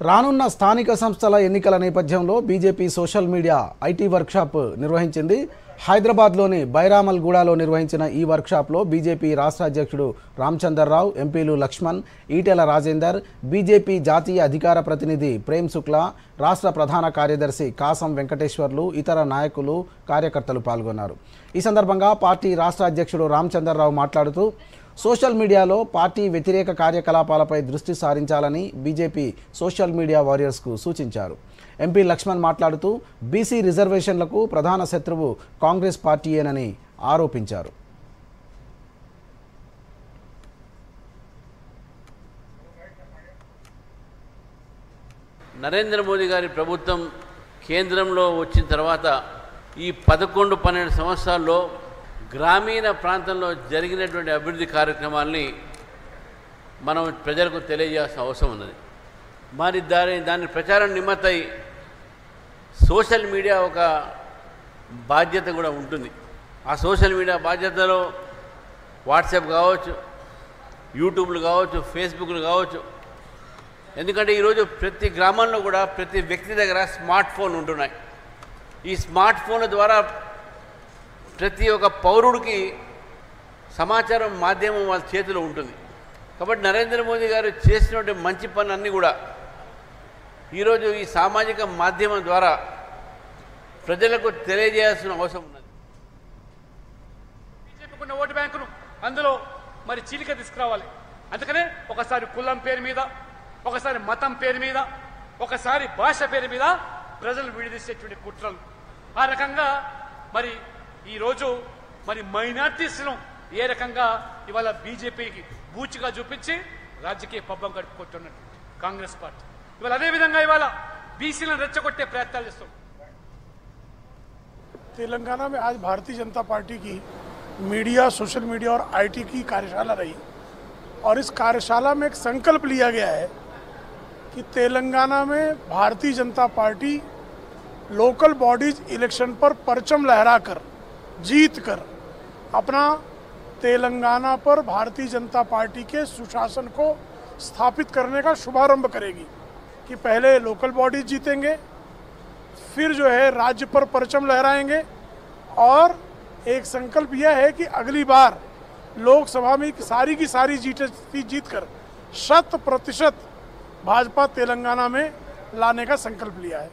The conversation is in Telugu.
రానున్న స్థానిక సంస్థల ఎన్నికల నేపథ్యంలో BJP social media IT workshop నిర్వహించింది. హైదరాబాద్లోని బైరామల్గూడలో నిర్వహించిన ఈ వర్క్షాప్లో బీజేపీ రాష్ట్ర అధ్యక్షుడు రామచందర్రావు, ఎంపీలు లక్ష్మణ్, ఈటెల రాజేందర్, బీజేపీ జాతీయ అధికార ప్రతినిధి ప్రేమ్ శుక్లా, రాష్ట్ర ప్రధాన కార్యదర్శి కాసం వెంకటేశ్వర్లు, ఇతర నాయకులు, కార్యకర్తలు పాల్గొన్నారు. ఈ సందర్భంగా పార్టీ రాష్ట్ర అధ్యక్షుడు రామచందర్రావు మాట్లాడుతూ సోషల్ మీడియాలో పార్టీ వ్యతిరేక కార్యకలాపాలపై దృష్టి సారించాలని బీజేపీ సోషల్ మీడియా వారియర్స్కు సూచించారు. ఎంపీ లక్ష్మణ్ మాట్లాడుతూ బీసీ రిజర్వేషన్లకు ప్రధాన శత్రువు కాంగ్రెస్ పార్టీయేనని ఆరోపించారు. నరేంద్ర మోదీ గారి ప్రభుత్వం కేంద్రంలో వచ్చిన తర్వాత ఈ 11-12 సంవత్సరాల్లో గ్రామీణ ప్రాంతంలో జరిగినటువంటి అభివృద్ధి కార్యక్రమాల్ని మనం ప్రజలకు తెలియజేయాల్సిన అవసరం ఉన్నది. మరి దాని ప్రచారం నిమిత్తమై సోషల్ మీడియా ఒక బాధ్యత కూడా ఉంటుంది. ఆ సోషల్ మీడియా బాధ్యతలో వాట్సాప్ కావచ్చు, యూట్యూబ్లు కావచ్చు, ఫేస్బుక్లు కావచ్చు. ఎందుకంటే ఈరోజు ప్రతి గ్రామంలో కూడా ప్రతి వ్యక్తి దగ్గర స్మార్ట్ ఫోన్ ఉంటున్నాయి. ఈ స్మార్ట్ ఫోన్ల ద్వారా ప్రతి ఒక్క పౌరుడికి సమాచారం మాధ్యమం వాళ్ళ చేతిలో ఉంటుంది. కాబట్టి నరేంద్ర మోదీ గారు చేసినటువంటి మంచి పనులన్నీ కూడా ఈరోజు ఈ సామాజిక మాధ్యమం ద్వారా ప్రజలకు తెలియజేయాల్సిన అవసరం ఉన్నది. బీజేపీకి ఉన్న ఓటు బ్యాంకును అందులో మరి చీలిక తీసుకురావాలి. అందుకనే ఒకసారి కులం పేరు మీద, ఒకసారి మతం పేరు మీద, ఒకసారి భాష పేరు మీద ప్రజలు విడదీసేటువంటి కుట్రలు. ఆ రకంగా మరి ఈరోజు మరి మైనార్టీస్ను ఏ రకంగా ఇవాళ బీజేపీకి బూచిగా చూపించి రాజకీయ పబ్బం గడుపుకుంటున్నట్టు కాంగ్రెస్ పార్టీ ఇవాళ అదేవిధంగా ఇవాళ బీసీలను రెచ్చగొట్టే ప్రయత్నాలు చేస్తుంది. तेलंगाना में आज भारतीय जनता पार्टी की मीडिया, सोशल मीडिया और आईटी की कार्यशाला रही और इस कार्यशाला में एक संकल्प लिया गया है कि तेलंगाना में Bharatiya Janata party local bodies election पर परचम लहराकर जीतकर अपना तेलंगाना पर भारतीय जनता पार्टी के सुशासन को स्थापित करने का शुभारंभ करेगी कि पहले लोकल बॉडीज जीतेंगे, फिर जो है राज्य पर परचम लहराएंगे और एक संकल्प यह है कि अगली बार लोकसभा में सारी की सारी जीतकर 100% भाजपा तेलंगाना में लाने का संकल्प लिया है।